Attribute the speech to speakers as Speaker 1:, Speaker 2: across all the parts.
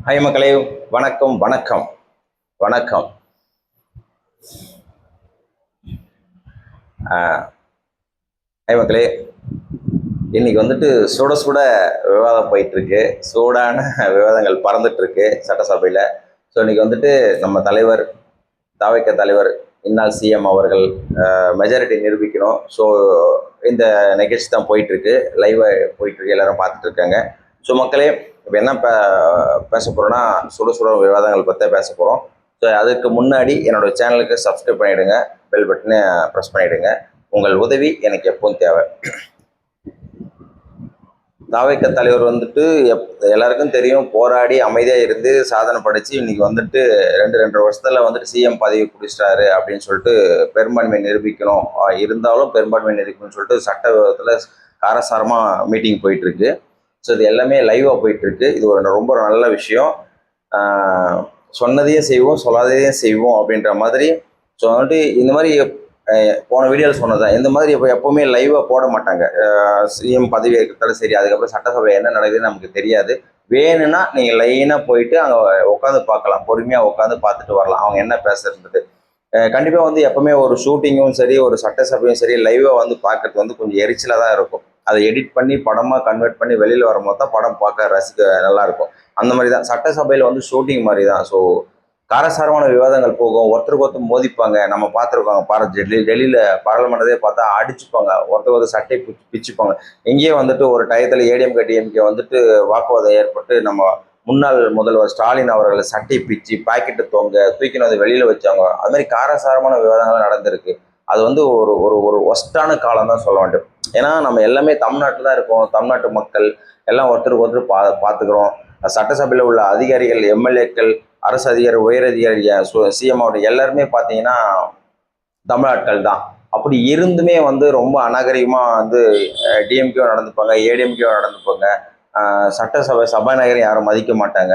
Speaker 1: Hi மக்களே, வணக்கம் வணக்கம் வணக்கம். ஹாய் மக்களே, இன்னைக்கு வந்துட்டு சுட சுட விவாதம் போயிட்டுருக்கு. சூடான விவாதங்கள் பறந்துட்டுருக்கு சட்டசபையில். ஸோ இன்னைக்கு வந்துட்டு நம்ம தலைவர், தாவைக்க தலைவர், இந்நாள் சிஎம் அவர்கள் மெஜாரிட்டி நிரூபிக்கணும். ஸோ இந்த நிகழ்ச்சி தான் போயிட்டுருக்கு, லைவாக போயிட்டுருக்கு, எல்லாரும் பார்த்துட்டு இருக்காங்க. ஸோ மக்களே, இப்போ என்ன பேச போகிறோன்னா, சுட சுட விவாதங்கள் பற்றி பேச போகிறோம். ஸோ அதுக்கு முன்னாடி என்னோட சேனலுக்கு சப்ஸ்கிரைப் பண்ணிவிடுங்க, பெல் பட்டனை ப்ரெஸ் பண்ணிவிடுங்க. உங்கள் உதவி எனக்கு எப்பவும் தேவை. தாவைக்க தலைவர் வந்துட்டு எல்லாருக்கும் தெரியும், போராடி அமைதியாக இருந்து சாதனை படைச்சு இன்னைக்கு வந்துட்டு 2.5 வருஷத்துல வந்துட்டு சிஎம் பதவி பிடிச்சிட்டாரு அப்படின்னு சொல்லிட்டு பெரும்பான்மை நிரூபிக்கணும். இருந்தாலும் பெரும்பான்மை நிரூபிக்கணும்னு சொல்லிட்டு சட்ட விவரத்தில் காரசாரமாக மீட்டிங் போயிட்டு இருக்கு. ஸோ இது எல்லாமே லைவாக போயிட்டு இருக்கு. இது ஒரு ரொம்ப நல்ல விஷயம். சொன்னதையும் செய்வோம், சொல்லாததையும் செய்வோம் அப்படின்ற மாதிரி. ஸோ வந்துட்டு இந்த மாதிரி போன வீடியோவில் சொன்னதான், இந்த மாதிரி இப்போ எப்போவுமே லைவாக போட மாட்டாங்க. சிஎம் பதவி ஏற்கத்தாலும் சரி, அதுக்கப்புறம் சட்டசபை என்ன நடக்குதுன்னு நமக்கு தெரியாது. வேணும்னா நீங்கள் லைனாக போயிட்டு அங்கே உட்காந்து பார்க்கலாம், பொறுமையாக உட்காந்து பார்த்துட்டு வரலாம் அவங்க என்ன பேசுறது. கண்டிப்பாக வந்து எப்போவுமே ஒரு ஷூட்டிங்கும் சரி, ஒரு சட்டசபையும் சரி, லைவாக வந்து பார்க்கறது வந்து கொஞ்சம் எரிச்சலாக தான் இருக்கும். அதை எடிட் பண்ணி படமாக கன்வெர்ட் பண்ணி வெளியில் வரும்போது தான் படம் பார்க்க ரசிக்க நல்லாயிருக்கும். அந்த மாதிரி தான் சட்டசபையில் வந்து ஷூட்டிங் மாதிரி தான். ஸோ காரசாரமான விவாதங்கள் போகும், ஒருத்தருக்கு ஒருத்தர் மோதிப்பாங்க. நம்ம பார்த்துருக்கோங்க, டெல்லியில் பாராளுமன்றத்தையே பார்த்தா அடிச்சுப்பாங்க, ஒருத்தருக்கு சட்டை பிச்சுப்பாங்க. இங்கேயே வந்துட்டு ஒரு டயத்தில் ஏடிஎம்கே டிஎம்கே வந்துட்டு வாக்குவாதம் ஏற்பட்டு நம்ம முன்னாள் முதல்வர் ஸ்டாலின் அவர்களை சட்டை பிச்சு பாக்கெட்டு தூக்கின்னு வந்து வெளியில் வச்சாங்க. அது மாதிரி காரசாரமான விவாதங்கள் நடந்திருக்கு. அது வந்து ஒரு ஒரு ஒரு ஒஸ்டான காலம் தான் சொல்ல வேண்டும். ஏன்னா நம்ம எல்லாமே தமிழ்நாட்டில் தான் இருக்கோம், தமிழ்நாட்டு மக்கள் எல்லாம் ஒருத்தருக்கு ஒருத்தர் பார்த்துக்கிறோம். சட்டசபையில் உள்ள அதிகாரிகள், எம்எல்ஏக்கள், அரசு அதிகாரி, உயர் அதிகாரி, சிஎம் அவருடைய எல்லாருமே பார்த்தீங்கன்னா தமிழ்நாட்கள் தான். அப்படி இருந்துமே வந்து ரொம்ப அநாகரிகமாக வந்து டிஎம்கேவும் நடந்துப்பாங்க, ஏடிஎம்கேவும் நடந்துப்பாங்க. சட்டசபை சபாநாயகரும் யாரும் மதிக்க மாட்டாங்க.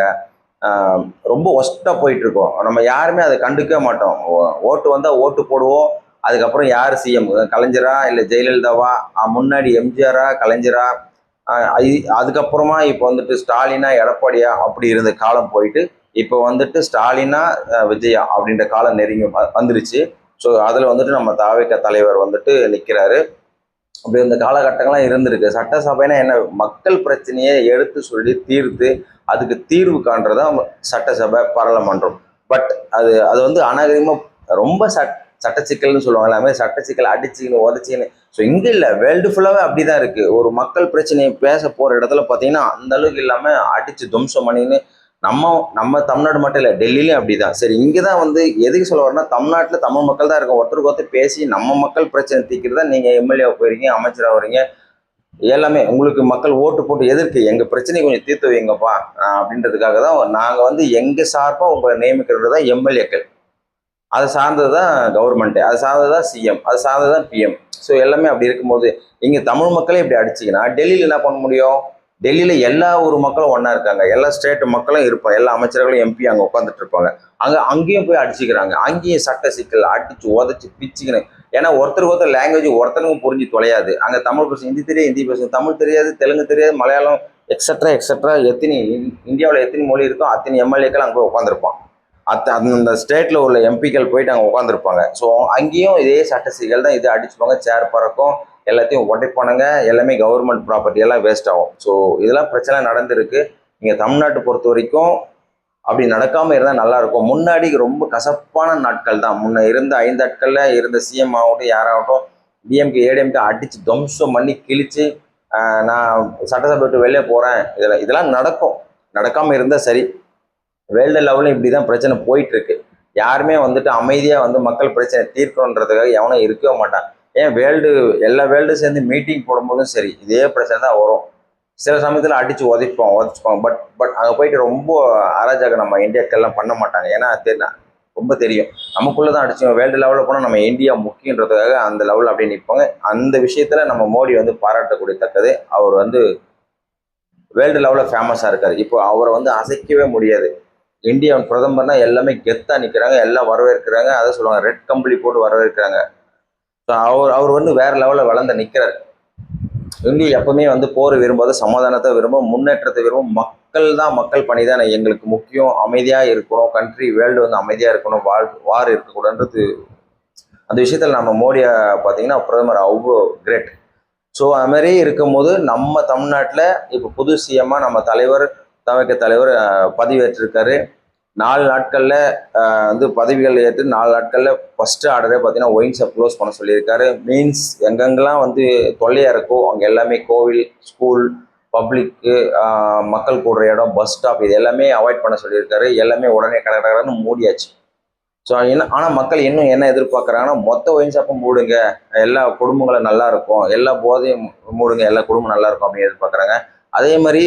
Speaker 1: ரொம்ப ஒஸ்ட்டாக போயிட்டுருக்கோம். நம்ம யாருமே அதை கண்டுக்கவே மாட்டோம். ஓட்டு வந்தால் ஓட்டு போடுவோம். அதுக்கப்புறம் யார் சிஎம், கலைஞரா இல்லை ஜெயலலிதாவா, முன்னாடி எம்ஜிஆரா கலைஞரா, அதுக்கப்புறமா இப்போ வந்துட்டு ஸ்டாலினா எடப்பாடியா அப்படி இருந்த காலம் போயிட்டு இப்போ வந்துட்டு ஸ்டாலினா விஜயா அப்படின்ற காலம் நெருங்கி வந்துருச்சு. ஸோ அதில் வந்துட்டு நம்ம தாவைக்க தலைவர் வந்துட்டு நிற்கிறாரு. அப்படி இந்த காலகட்டங்கள்லாம் இருந்திருக்கு. சட்டசபைனா என்ன, மக்கள் பிரச்சனையை எடுத்து சொல்லி தீர்த்து அதுக்கு தீர்வு காண்றதான் சட்டசபை, பாராளுமன்றம். பட் அது அது வந்து அநாகரிகமாக ரொம்ப சட்ட சிக்கல்னு சொல்லுவாங்க, எல்லாமே சட்ட சிக்கல் அடிச்சுக்கின்னு உதச்சின்னு. ஸோ இங்கே இல்லை, வேர்ல்டு ஃபுல்லாகவே அப்படி தான் இருக்குது. ஒரு மக்கள் பிரச்சனையை பேச போகிற இடத்துல பார்த்தீங்கன்னா அந்த அளவுக்கு இல்லாமல் அடித்து துவம்சம் பண்ணின்னு நம்ம தமிழ்நாடு மட்டும் இல்லை, டெல்லியிலும் அப்படி தான். சரி, இங்கே தான் வந்து எதுக்கு சொல்ல வரேன்னா, தமிழ்நாட்டில் தமிழ் மக்கள் தான் இருக்கும். ஒருத்தருக்கு ஒருத்தர் பேசி நம்ம மக்கள் பிரச்சனை தீர்க்கிறதா நீங்கள் எம்எல்ஏ போயிருக்கீங்க, அமைச்சராக வரீங்க, எல்லாமே உங்களுக்கு மக்கள் ஓட்டு போட்டு எதிர்க்கு எங்கள் பிரச்சனையை கொஞ்சம் தீர்த்து வைங்கப்பா அப்படின்றதுக்காக தான் நாங்கள் வந்து எங்கள் சார்பாக உங்களை நியமிக்கிறது தான் எம்எல்ஏக்கள். அதை சார்ந்தது தான் கவர்மெண்ட்டு, அது சார்ந்தது தான் சிஎம், அது சார்ந்தது தான் பிஎம். ஸோ எல்லாமே அப்படி இருக்கும்போது இங்கே தமிழ் மக்களே இப்படி அடிச்சிங்கன்னா டெல்லியில் என்ன பண்ண முடியும்? டெல்லியில் எல்லா ஊர் மக்களும் ஒன்றா இருக்காங்க, எல்லா ஸ்டேட் மக்களும் இருப்பாங்க, எல்லா அமைச்சர்களும் எம்பி அங்கே உட்காந்துட்டு இருப்பாங்க. அங்கேயும் போய் அடிச்சுக்கிறாங்க, அங்கேயும் சட்ட சிக்கல் அடிச்சு உதச்சி பிச்சுக்கணும். ஏன்னா ஒருத்தருக்கு ஒருத்தர் லாங்குவேஜ் ஒருத்தருக்கும் புரிஞ்சு தொலையாது. அங்கே தமிழ் பேசும், ஹிந்தி தெரியாது, ஹிந்தி பேசும், தமிழ் தெரியாது, தெலுங்கு தெரியாது, மலையாளம் எக்ஸட்ரா எக்ஸட்ரா எத்தனை இந்தியாவில் எத்தனை மொழி இருக்கோ அத்தனை எம்எல்ஏக்கள் அங்கே உட்காந்துருப்பான். அந்த ஸ்டேட்டில் உள்ள எம்பிக்கள் போயிட்டு அங்கே உட்காந்துருப்பாங்க. ஸோ அங்கேயும் இதே சட்ட சிக்கல் தான், இது அடிச்சுப்பாங்க, சேர் பறக்கும், எல்லாத்தையும் உடைப்பானுங்க, எல்லாமே கவர்மெண்ட் ப்ராப்பர்ட்டி எல்லாம் வேஸ்ட் ஆகும். ஸோ இதெல்லாம் பிரச்சனை நடந்திருக்கு. இங்கே தமிழ்நாட்டை பொறுத்த வரைக்கும் அப்படி நடக்காமல் இருந்தால் நல்லாயிருக்கும். முன்னாடி ரொம்ப கசப்பான நாட்கள் தான். முன்ன இருந்த 5 நாட்களில் இருந்த சிஎம் ஆகட்டும், யாராகட்டும், டிஎம்கே ஏடிஎம்கே அடித்து துவம்சம் பண்ணி கிழிச்சு நான் சட்டசபை விட்டு வெளியே போகிறேன், இதெல்லாம் நடக்கும். நடக்காமல் இருந்தால் சரி. வேர்ல்டு லெவலில் இப்படி தான் பிரச்சனை போயிட்டுருக்கு. யாருமே வந்துட்டு அமைதியாக வந்து மக்கள் பிரச்சனை தீர்க்கணுன்றதுக்காக எவனும் இருக்கவே மாட்டான். ஏன் எல்லா வேர்ல்டும் சேர்ந்து மீட்டிங் போடும்போதும் சரி இதே பிரச்சனை தான் வரும். சில சமயத்தில் அடித்து உதச்சிப்பாங்க. பட் அங்கே போயிட்டு ரொம்ப அராஜகம் நம்ம இந்தியாக்கெல்லாம் பண்ண மாட்டாங்க. ஏன்னா ரொம்ப தெரியும், நமக்குள்ளே தான் அடிச்சோம். வேர்ல்டு லெவலில் போனால் நம்ம இந்தியா முக்கியன்றதுக்காக அந்த லெவலில் அப்படியே நிற்பாங்க. அந்த விஷயத்தில் நம்ம மோடி வந்து பாராட்டக்கூடியத்தக்கது. அவர் வந்து வேர்ல்டு லெவலில் ஃபேமஸாக இருக்கார். இப்போ அவரை வந்து அசைக்கவே முடியாது. இந்தியாவின் பிரதமர்னா எல்லாமே கெத்தாக நிற்கிறாங்க, எல்லாம் வரவேற்கிறாங்க. அதை சொல்லுவாங்க, ரெட் கம்பளி போட்டு வரவேற்கிறாங்க. ஸோ அவர் வந்து வேற லெவலில் வளர்ந்து நிற்கிறார். இந்தியா எப்பவுமே வந்து போர் விரும்பாது, சமாதானத்தை விரும்பும், முன்னேற்றத்தை விரும்பும். மக்கள் பணி தான் எங்களுக்கு முக்கியம். அமைதியாக இருக்கணும், கண்ட்ரி வேர்ல்டு வந்து அமைதியாக இருக்கணும், வார் இருக்கக்கூடாதுன்றது. அந்த விஷயத்தில் நம்ம மோடியை பார்த்தீங்கன்னா பிரதமர் அவ்வளோ கிரேட். ஸோ அது மாதிரி இருக்கும்போது நம்ம தமிழ்நாட்டில் இப்போ புது சிஎம்மாக நம்ம தலைவர் தவிக தலைவர் பதவியேற்றிருக்காரு. 4 நாட்களில் வந்து பதவிகள் ஏற்று 4 நாட்களில் ஃபஸ்ட்டு ஆர்டரே பார்த்தீங்கன்னா ஒயின் ஷாப் க்ளோஸ் பண்ண சொல்லியிருக்காரு. மீன்ஸ் எங்கெங்கெல்லாம் வந்து தொல்லையாக இருக்கோ அங்கே எல்லாமே கோவில், ஸ்கூல், பப்ளிக்கு, மக்கள் கூடுற இடம், பஸ் ஸ்டாப், இது எல்லாமே அவாய்ட் பண்ண சொல்லியிருக்காரு. எல்லாமே உடனே கடற்கடன்னு மூடியாச்சு. ஸோ ஆனால் மக்கள் இன்னும் என்ன எதிர்பார்க்குறாங்கன்னா, மொத்த ஒயின் ஷாப்பும் மூடுங்க, எல்லா குடும்பங்களும் நல்லா இருக்கும், எல்லா போதையும் மூடுங்க, எல்லா குடும்பம் நல்லா இருக்கும் அப்படின்னு எதிர்பார்க்குறாங்க. அதே மாதிரி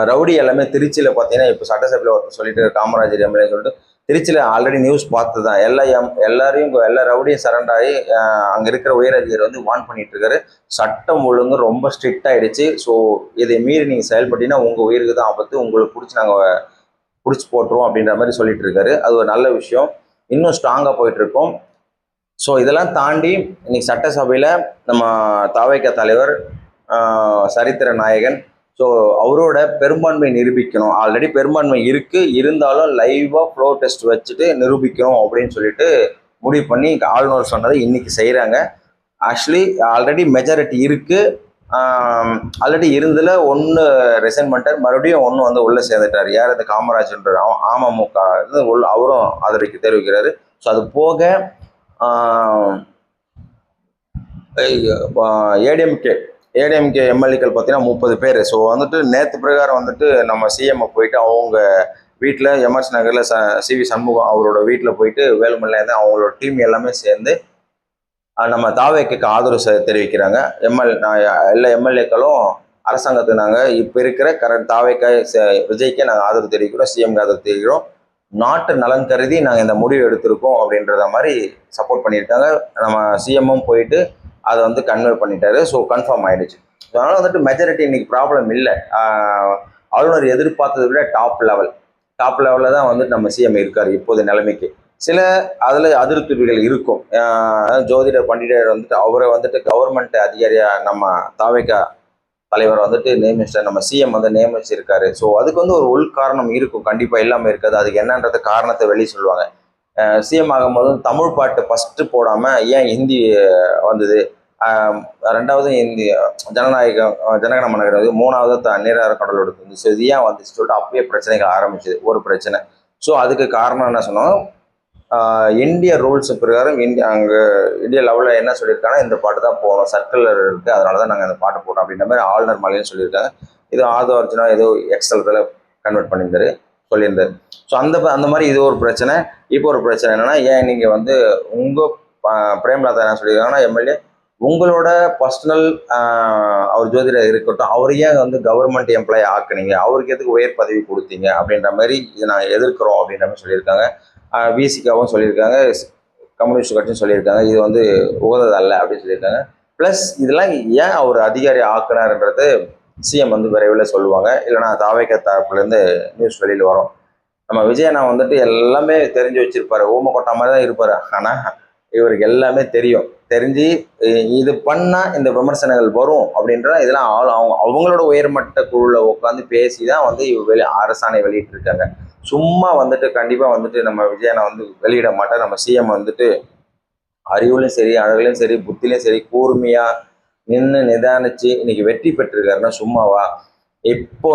Speaker 1: ரவுடி எல்லாமே திருச்சியில் பார்த்தீங்கன்னா இப்போ சட்டசபையில் ஒருத்தர் சொல்லிட்டு காமராஜர் எம்எல்ஏ சொல்லிட்டு திருச்சியில் ஆல்ரெடி நியூஸ் பார்த்து தான் எல்லாரையும் எல்லா ரவுடியும் சரண்டர் ஆகி அங்கே இருக்கிற உயர் அதிகாரி வந்து வார்ன் பண்ணிட்டு இருக்காரு. சட்டம் ஒழுங்கு ரொம்ப ஸ்ட்ரிக்ட் ஆகிடுச்சு. ஸோ இதை மீறி நீங்கள் செயல்பட்டீங்கன்னா உங்கள் உயிருக்கு தான் ஆபத்து, உங்களுக்கு பிடிச்சி போட்டுருவோம் அப்படின்ற மாதிரி சொல்லிட்டு இருக்காரு. அது ஒரு நல்ல விஷயம். இன்னும் ஸ்ட்ராங்காக போயிட்டு இருக்கோம். ஸோ இதெல்லாம் தாண்டி இன்னைக்கு சட்டசபையில் நம்ம தவிக தலைவர் சரித்திர நாயகன், ஸோ அவரோட பெரும்பான்மை நிரூபிக்கணும். ஆல்ரெடி பெரும்பான்மை இருந்தாலும் லைவாக ஃப்ளோ டெஸ்ட் வச்சுட்டு நிரூபிக்கணும் அப்படின்னு சொல்லிட்டு முடிவு பண்ணி ஆளுநர் சொன்னதை இன்னைக்கு செய்கிறாங்க. ஆக்சுவலி ஆல்ரெடி மெஜாரிட்டி ஆல்ரெடி இருந்ததில் ஒன்று ரிசைன் பண்ணிட்டார், மறுபடியும் ஒன்று வந்து உள்ளே சேர்ந்துட்டார். யார்? அந்த காமராஜ்ன்ற அமமுக அவரும் ஆதரவு தெரிவிக்கிறாரு. ஸோ அது போக ஏடிஎம்கே எம்எல்ஏக்கள் பார்த்தீங்கன்னா 30 பேர். ஸோ வந்துட்டு நேற்று பிரகாரம் வந்துட்டு நம்ம சிஎம்ஐ போயிட்டு அவங்க வீட்டில் எம்எஸ் நகரில் சிவி சண்முகம் அவரோட வீட்டில் போயிட்டு வேலுமணிலேருந்து அவங்களோட டீம் எல்லாமே சேர்ந்து நம்ம தாவேக்கு ஆதரவு தெரிவிக்கிறாங்க. எல்லா எம்எல்ஏக்களும் அரசாங்கத்துக்கு நாங்கள் இப்போ இருக்கிற கரண்ட் தாவேக்காய் விஜய்க்கே நாங்கள் ஆதரவு தெரிவிக்கிறோம், சிஎம்க்கு ஆதரவு தெரிவிக்கிறோம், நாட்டு நலன் கருதி நாங்கள் இந்த முடிவு எடுத்திருக்கோம் அப்படின்றத மாதிரி சப்போர்ட் பண்ணியிருக்காங்க. நம்ம சிஎம்மும் போயிட்டு அதை வந்து கன்வே பண்ணிட்டாரு. ஸோ கன்ஃபார்ம் ஆகிடுச்சு. அதனால் வந்துட்டு மெஜாரிட்டி இன்னைக்கு ப்ராப்ளம் இல்லை. ஆளுநர் எதிர்பார்த்ததை விட டாப் லெவலில் தான் வந்துட்டு நம்ம சிஎம் இருக்கார் இப்போது நிலைமைக்கு. சில அதில் அதிருப்திகள் இருக்கும். ஜோதிடர் பண்டிதர் வந்துட்டு அவரை வந்துட்டு கவர்மெண்ட் அதிகாரியாக நம்ம தாவேகா தலைவர் வந்துட்டு நியமிச்சார், நம்ம சிஎம் வந்து நியமிச்சிருக்காரு. ஸோ அதுக்கு வந்து ஒரு உள் காரணம் இருக்கும், கண்டிப்பாக இல்லாமல் இருக்காது. அதுக்கு என்னன்றது காரணத்தை வெளியே சொல்லுவாங்க. சிஎம் ஆகும்போது தமிழ் பாட்டு ஃபஸ்ட்டு போடாமல் ஏன் ஹிந்தி வந்தது, ரெண்டாவது ஹிந்தி ஜனகணமன, மூணாவது நீராறு கடலோடு வந்து. ஸோ இது ஏன் வந்துச்சு சொல்லிட்டு அப்பயே பிரச்சனைகள் ஆரம்பிச்சது, ஒரு பிரச்சனை. ஸோ அதுக்கு காரணம் என்ன சொன்னோம், இந்திய ரூல்ஸ் பிரகாரம் அங்கே இந்தியா லெவலில் என்ன சொல்லியிருக்காங்கன்னா இந்த பாட்டு தான் போகணும், சர்க்குலர் இருக்குது, அதனால தான் நாங்கள் அந்த பாட்டு போட்டோம் அப்படின்ற மாதிரி ஆளுநர் மலையும் சொல்லியிருக்காங்க. இது ஆதோ அர்ஜுனா ஏதோ எக்ஸல் கன்வெர்ட் சொல்லியிருந்தார். ஸோ அந்த மாதிரி இது ஒரு பிரச்சனை. இப்போ ஒரு பிரச்சனை என்னென்னா, ஏன் நீங்கள் வந்து உங்கள் பிரேமலதா என்ன சொல்லியிருக்காங்கன்னா எம்எல்ஏ உங்களோட பர்சனல் அவர் ஜோதிடர் இருக்கட்டும், அவர் ஏன் வந்து கவர்மெண்ட் எம்ப்ளாயி ஆக்குனீங்க, அவருக்கு எதுக்கு உயர் பதவி கொடுத்தீங்க அப்படின்ற மாதிரி இதை நாங்கள் எதிர்க்கிறோம் அப்படின்ற மாதிரி சொல்லியிருக்காங்க. விசிகாவும் சொல்லியிருக்காங்க, கம்யூனிஸ்ட் கட்சியும் சொல்லியிருக்காங்க இது வந்து உகந்ததல்ல அப்படின்னு சொல்லியிருக்காங்க. ப்ளஸ் இதெல்லாம் ஏன் அவர் அதிகாரி ஆக்குனாருன்றது சிஎம் வந்து விரைவில் சொல்லுவாங்க, இல்லைனா தாவேக தரப்புலேருந்து நியூஸ் வெளியில் வரும். நம்ம விஜயண்ணா வந்துட்டு எல்லாமே தெரிஞ்சு வச்சிருப்பாரு, ஊமை கொட்டா மாதிரி தான் இருப்பார். ஆனால் இவருக்கு எல்லாமே தெரிஞ்சு இது பண்ணால் இந்த விமர்சனங்கள் வரும் அப்படின்ற இதெல்லாம் அவங்களோட உயர்மட்ட குழுவில் உட்காந்து பேசி தான் வந்து அரசாணை வெளியிட்டு இருக்காங்க. சும்மா வந்துட்டு கண்டிப்பாக வந்துட்டு நம்ம விஜயனை வந்து வெளியிட மாட்டார். நம்ம சிஎம் வந்துட்டு அறிவுலையும் சரி, அழகுலையும் சரி, புத்திலையும் சரி, கூர்மையாக நின்று நிதானிச்சு இன்னைக்கு வெற்றி பெற்றிருக்காருன்னா சும்மாவா? இப்போ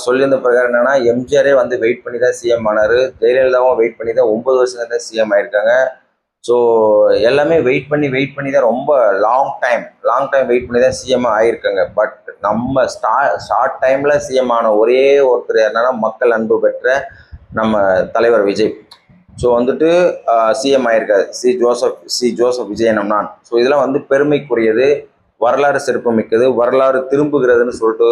Speaker 1: சொல்லியிருந்த பிரகாரம் என்னன்னா, எம்ஜிஆரே வந்து வெயிட் பண்ணி தான் சிஎம் ஆனார், ஜெயலலிதாவும் வெயிட் பண்ணி தான் 9 வருஷம் தான் சிஎம் ஆயிருக்காங்க. ஸோ எல்லாமே வெயிட் பண்ணி தான் ரொம்ப லாங் டைம் வெயிட் பண்ணி தான் சிஎம் ஆகியிருக்காங்க. பட் நம்ம ஷார்ட் டைமில் சிஎம் ஆன ஒரே ஒருத்தர் என்னன்னா, மக்கள் அன்பு பெற்ற நம்ம தலைவர் விஜய். ஸோ வந்துட்டு சிஎம் ஆயிருக்காரு சி ஜோசப் விஜயனம்னான். ஸோ இதெல்லாம் வந்து பெருமைக்குரியது, வரலாறு சிறப்பு மிக்கது, வரலாறு திரும்புகிறதுன்னு சொல்லிட்டு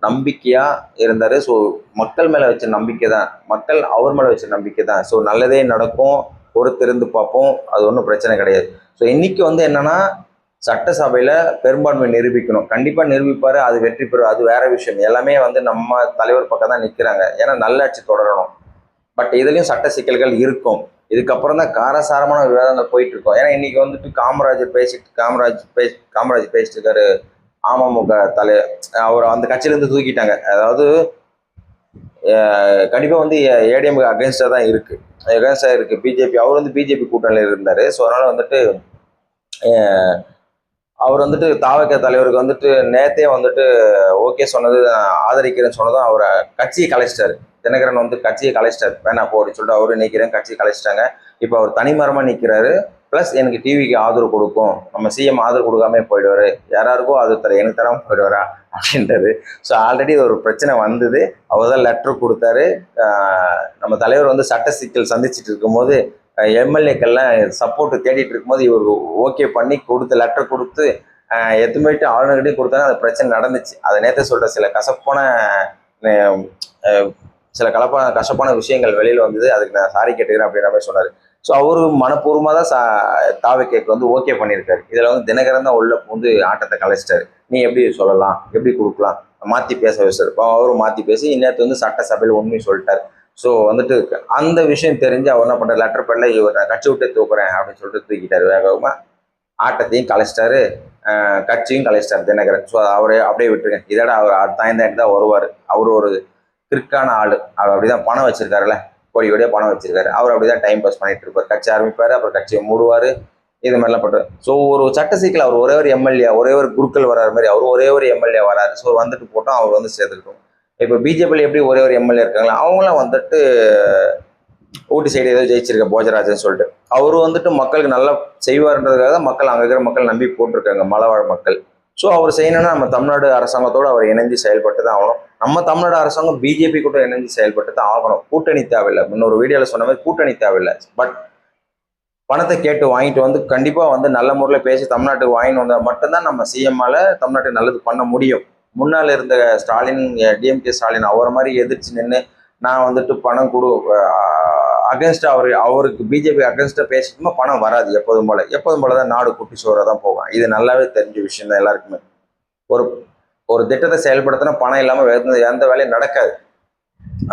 Speaker 1: நம்பிக்கையாக இருந்தார். ஸோ மக்கள் மேலே வச்ச நம்பிக்கை தான், மக்கள் அவர் மேலே வச்ச நம்பிக்கை தான். ஸோ நல்லதே நடக்கும், பொறுத்திருந்து பார்ப்போம், அது ஒன்றும் பிரச்சனை கிடையாது. ஸோ இன்னைக்கு வந்து என்னன்னா, சட்டசபையில் பெரும்பான்மை நிரூபிக்கணும், கண்டிப்பாக நிரூபிப்பார், அது வெற்றி பெறும், அது வேற விஷயம். எல்லாமே வந்து நம்ம தலைவர் பக்கம் தான் நிற்கிறாங்க, ஏன்னா நல்லாட்சி தொடரணும். பட் இதுலேயும் சட்ட சிக்கல்கள் இருக்கும். இதுக்கப்புறம் தான் காரசாரமான விவாதங்கள் போயிட்டு இருக்கோம். ஏன்னா இன்னைக்கு வந்துட்டு காமராஜ் பேசிட்டு இருக்காரு. அமமுக தலை அவர் அந்த கட்சியிலேருந்து தூக்கிட்டாங்க. அதாவது கண்டிப்பாக வந்து ஏடிஎம்க்கு அகேன்ஸ்டாக தான் இருக்குது பிஜேபி. அவர் வந்து பிஜேபி கூட்டணியில் இருந்தார். ஸோ அதனால் வந்துட்டு அவர் வந்துட்டு தாவக தலைவருக்கு வந்துட்டு நேத்தே வந்துட்டு ஓகே சொன்னது, ஆதரிக்கிறேன்னு சொன்னதும் அவரை கட்சியை கலைச்சிட்டாரு. தினகரன் வந்து கட்சியை கலைச்சிட்டாரு. வேணா போ அப்படின்னு சொல்லிட்டு அவரு நிற்கிறேன், கட்சியை கலைச்சிட்டாங்க. இப்போ அவர் தனிமரமாக நிற்கிறாரு. ப்ளஸ் எனக்கு டிவிக்கு ஆதரவு கொடுக்கும், நம்ம சிஎம் ஆதரவு கொடுக்காம போயிடுவாரு, யாராருக்கோ ஆதரவு தர எனக்கு தராமல் போயிடுவாரா அப்படின்றது. ஸோ ஆல்ரெடி ஒரு பிரச்சனை வந்தது. அவர் தான் லெட்டர் கொடுத்தாரு. நம்ம தலைவர் வந்து சட்ட சிக்கல் சந்திச்சுட்டு இருக்கும்போது எம்எல்ஏக்கள்லாம் சப்போர்ட் தேடிட்டு இருக்கும்போது இவர் ஓகே பண்ணி கொடுத்து லெட்டர் கொடுத்து எத்துமைட்டு ஆளுநர்கிட்டையும் கொடுத்தாங்க. அது பிரச்சனை நடந்துச்சு. அதை நேற்று சொல்கிற சில கசப்பான விஷயங்கள் வெளியில் வந்தது. அதுக்கு நான் சாரி கேட்டுக்கிறேன் அப்படின்ற மாதிரி சொன்னார். ஸோ அவரு மனப்பூர்வமாக தான் தாவேக்கு வந்து ஓகே பண்ணியிருக்காரு. இதில் வந்து தினகரன் தான் உள்ள வந்து ஆட்டத்தை கலைச்சிட்டாரு. நீ எப்படி சொல்லலாம், எப்படி கொடுக்கலாம், மாற்றி பேச வச்சார். அவரும் மாற்றி பேசி இன்னத்து வந்து சட்டசபையில் உண்மையை சொல்லிட்டார். ஸோ வந்துட்டு அந்த விஷயம் தெரிஞ்சு அவர் என்ன பண்ணுற லெட்டர் பேட்ல இவர் நான் கட்சி விட்டு தூக்குறேன் அப்படின்னு சொல்லிட்டு தூக்கிட்டாரு. வேகமாக ஆட்டத்தையும் கலைச்சிட்டாரு, கட்சியும் கலைச்சிட்டாரு தினகரன். ஸோ அவரை அப்படியே விட்டுருங்க. இதோட அவர் தாய்ந்தாண்டி தான் வருவார். அவர் ஒரு கிற்கான ஆள். அவர் அப்படிதான் பணம் வச்சிருக்காருல்ல, கோடியோடய பணம் வச்சிருக்காரு. அவர் அப்படிதான் டைம் பாஸ் பண்ணிட்டு இருப்பார். கட்சி ஆரம்பிப்பார், அப்புறம் கட்சியை மூடுவார், இது மாதிரிலாம் பண்ணுறாரு. ஸோ ஒரு சட்ட சிக்கல் அவர் ஒரே ஒரு எம்எல்ஏ, ஒரே ஒரு குருக்கள் வராரு மாதிரி அவர் ஒரே ஒரு எம்எல்ஏ வராரு. ஸோ வந்துட்டு போட்டோம் அவர் வந்து சேர்த்துக்கிட்டோம். இப்போ பிஜேபியில் எப்படி ஒரே ஒரு எம்எல்ஏ இருக்காங்களா, அவங்களாம் வந்துட்டு ஊட்டி சைடு ஏதோ ஜெயிச்சிருக்க போஜராஜன் சொல்லிட்டு அவரு வந்துட்டு மக்களுக்கு நல்லா செய்வார்ன்றதுக்காக தான் மக்கள் அங்கே இருக்கிற மக்கள் நம்பி போட்டிருக்காங்க, மலைவாழ் மக்கள். ஸோ அவர் செய்யணும்னா நம்ம தமிழ்நாடு அரசாங்கத்தோடு அவர் இணைஞ்சு செயல்பட்டு தான் ஆகணும். நம்ம தமிழ்நாடு அரசாங்கம் பிஜேபி கூட இணைஞ்சு செயல்பட்டு தான் ஆகணும். கூட்டணி தேவையில்லை. இன்னொரு வீடியோவில் சொன்ன மாதிரி கூட்டணி தேவையில்லை. பட் பணத்தை கேட்டு வாங்கிட்டு வந்து கண்டிப்பாக வந்து நல்ல முறையில் பேசி தமிழ்நாட்டுக்கு வாங்கிட்டு வந்தால் மட்டும்தான் நம்ம சிஎம்மால தமிழ்நாட்டுக்கு நல்லது பண்ண முடியும். முன்னால் இருந்த ஸ்டாலின், டிஎம்கே ஸ்டாலின் அவரை மாதிரி எதிர்த்து நின்று நான் வந்துட்டு பணம் அகேன்ஸ்டா அவருக்கு பிஜேபி அகேன்ஸ்டா பேசிட்டுமா பணம் வராது. எப்போதும் போல தான் நாடு குட்டி சோறாக தான் போகும். இது நல்லாவே தெரிஞ்ச விஷயம் தான் எல்லாருக்குமே. ஒரு திட்டத்தை செயல்படுத்தினா பணம் இல்லாமல் எந்த வேலையும் நடக்காது.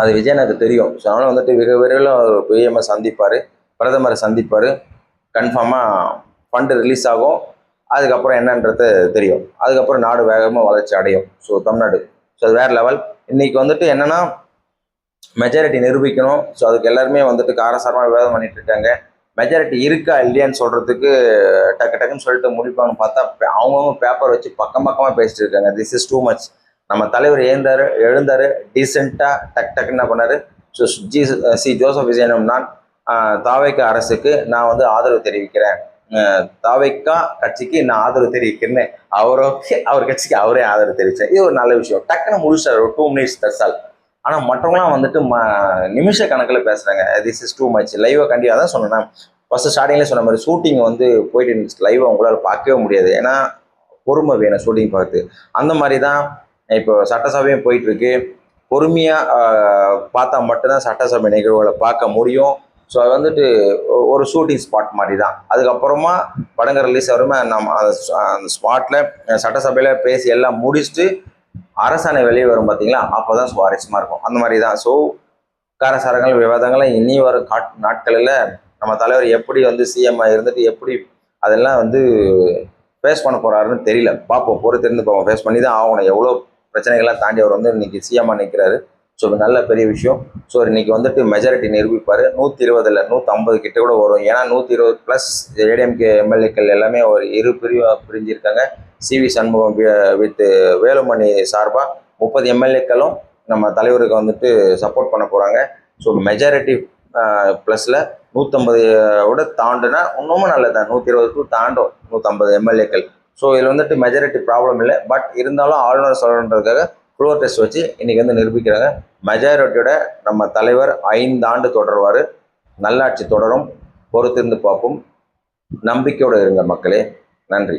Speaker 1: அது விஜயனுக்கு தெரியும். ஸோ அதனால் வந்துட்டு மிக விரைவில் பிஎம்ஐ சந்திப்பார், பிரதமரை சந்திப்பார். கன்ஃபார்மாக ஃபண்டு ரிலீஸ் ஆகும். அதுக்கப்புறம் என்னன்றது தெரியும். அதுக்கப்புறம் நாடு வேகமாக வளர்ச்சி அடையும். ஸோ தமிழ்நாடு அது வேறு லெவல். இன்னைக்கு வந்துட்டு என்னன்னா மெஜாரிட்டி நிரூபிக்கணும். ஸோ அதுக்கு எல்லாருமே வந்துட்டு காரசாரமாக விவாதம் பண்ணிட்டு இருக்காங்க. மெஜாரிட்டி இருக்கா இல்லையான்னு சொல்றதுக்கு டக்குன்னு சொல்லிட்டு முடிப்பாங்கன்னு பார்த்தா அவங்கவுங்க பேப்பர் வச்சு பக்கமாக பேசிட்டு இருக்காங்க. This is too much. நம்ம தலைவர் எழுந்தாரு டீசெண்டாக டக்குன்னு என்ன பண்ணாரு. ஸோ ஜோசப் விஜயனும் நான் தாவேக்கா அரசுக்கு நான் வந்து ஆதரவு தெரிவிக்கிறேன், தாவேக்கா கட்சிக்கு நான் ஆதரவு தெரிவிக்கிறேன்னு அவர் கட்சிக்கு அவரே ஆதரவு தெரிவித்தார். இது ஒரு நல்ல விஷயம். டக்குன்னு முடிச்சார், ஒரு 2 minutes தர்சால். ஆனால் மற்றவங்களாம் வந்துட்டு நிமிஷ கணக்கில் பேசுகிறாங்க. This is too much. லைவாக கண்டிப்பாக தான் சொன்னேன். ஃபஸ்ட்டு ஸ்டார்டிங்லேயே சொன்ன மாதிரி ஷூட்டிங் வந்து போயிட்டு இருந்துச்சு. லைவாக உங்களால் பார்க்கவே முடியாது. ஏன்னா பொறுமை வேணும் ஷூட்டிங் பார்த்து. அந்த மாதிரி தான் இப்போ சட்டசபையும் போயிட்டுருக்கு. பொறுமையாக பார்த்தா மட்டும்தான் சட்டசபை நிகழ்வுகளை பார்க்க முடியும். ஸோ அது வந்துட்டு ஒரு ஷூட்டிங் ஸ்பாட் மாதிரி தான். அதுக்கப்புறமா படங்கள் ரிலீஸ் ஆகுமே நம்ம அந்த ஸ்பாட்டில் சட்டசபையில் பேசி எல்லாம் முடிச்சுட்டு அரசாணை வெளியே வரும் பார்த்தீங்களா, அப்போ தான் சுவாரஸ்யமாக இருக்கும். அந்த மாதிரி தான். ஸோ காரசாரங்கள் விவாதங்களை இனி வரும் நாட்களில் நம்ம தலைவர் எப்படி வந்து சிஎம் இருந்துட்டு எப்படி அதெல்லாம் வந்து ஃபேஸ் பண்ண போகிறாருன்னு தெரியல. பார்ப்போம், பொறுத்திருந்து பார்ப்போம். ஃபேஸ் பண்ணி தான் ஆகணும். எவ்வளோ பிரச்சனைகள்லாம் தாண்டி அவர் வந்து இன்னைக்கு சிஎம்மாக நிற்கிறாரு. ஸோ நல்ல பெரிய விஷயம். ஸோ இன்னைக்கு வந்துட்டு மெஜாரிட்டி நிரூபிப்பார். 120 இல்லை 150 கிட்ட கூட வரும். ஏன்னா 120+ ஏடிஎம்கே எம்எல்ஏக்கள் எல்லாமே ஒரு இரு பிரிவாக பிரிஞ்சிருக்காங்க. சிவி சண்முகம் வித் வேலுமணி சார்பாக 30 எம்எல்ஏக்களும் நம்ம தலைவருக்கு வந்துட்டு சப்போர்ட் பண்ண போகிறாங்க. ஸோ மெஜாரிட்டி ப்ளஸில் 150 தாண்டுனா இன்னமும் நல்லதான். 120 தாண்டும் 150 எம்எல்ஏக்கள். ஸோ இதில் வந்துட்டு மெஜாரிட்டி ப்ராப்ளம் இல்லை. பட் இருந்தாலும் ஆளுநர் சொல்கிறதுக்காக ஃப்ளோர் டெஸ்ட் வச்சு இன்றைக்கி வந்து நிரூபிக்கிறாங்க. மெஜாரிட்டியோட நம்ம தலைவர் 5 ஆண்டு தொடருவார். நல்லாட்சி தொடரும். பொறுத்திருந்து பார்ப்போம். நம்பிக்கையோடு இருங்க மக்களே. நன்றி.